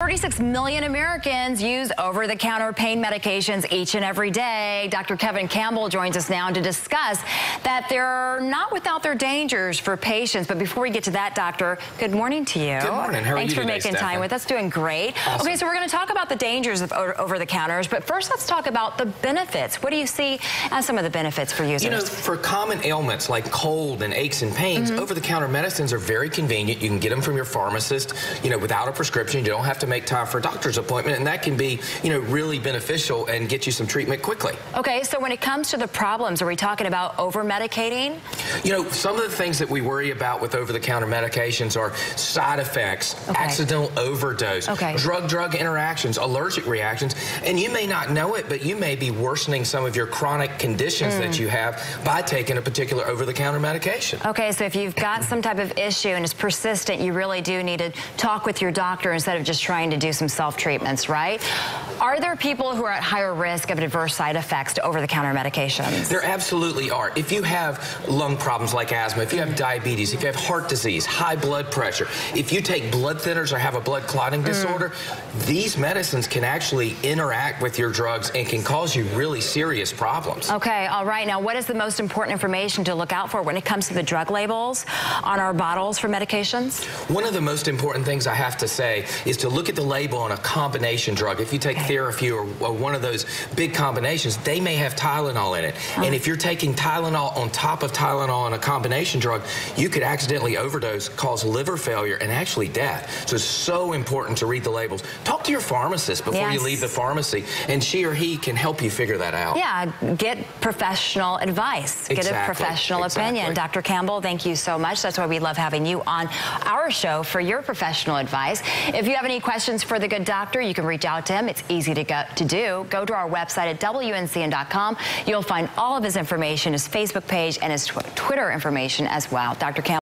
36 million Americans use over-the-counter pain medications each and every day. Dr. Campbell joins us now to discuss that they're not without their dangers for patients. But before we get to that, doctor, good morning to you. Good morning. How are you today, Thanks for making time with us. Doing great. Awesome. Okay, so we're going to talk about the dangers of over-the-counters, but first let's talk about the benefits. What do you see as some of the benefits for users? You know, for common ailments like cold and aches and pains, over-the-counter medicines are very convenient. You can get them from your pharmacist, you know, without a prescription. You don't have to make time for a doctor's appointment, and that can be, you know, really beneficial and get you some treatment quickly. Okay, so when it comes to the problems, are we talking about over-medicating? You know, some of the things that we worry about with over-the-counter medications are side effects, accidental overdose, drug-drug interactions, allergic reactions, and you may not know it, but you may be worsening some of your chronic conditions that you have by taking a particular over-the-counter medication. Okay, so if you've got some type of issue and it's persistent, you really do need to talk with your doctor instead of just trying to do some self-treatments, right? Are there people who are at higher risk of adverse side effects to over-the-counter medications? There absolutely are. If you have lung problems like asthma, if you have diabetes, if you have heart disease, high blood pressure, if you take blood thinners or have a blood clotting disorder, these medicines can actually interact with your drugs and can cause you really serious problems. Okay, all right. Now, what is the most important information to look out for when it comes to the drug labels on our bottles for medications? One of the most important things I have to say is to look at the label on a combination drug. If you take Theraflu or one of those big combinations, they may have Tylenol in it. And if you're taking Tylenol on top of Tylenol on a combination drug, you could accidentally overdose, cause liver failure, and actually death. So it's so important to read the labels. Talk to your pharmacist before you leave the pharmacy, and she or he can help you figure that out. Yeah, get professional advice. Get a professional opinion. Dr. Campbell, thank you so much. That's why we love having you on our show for your professional advice. If you have any questions for the good doctor, you can reach out to him. It's easy to do. Go to our website at WNCN.com. You'll find all of his information, his Facebook page, and his Twitter information as well. Dr. Campbell.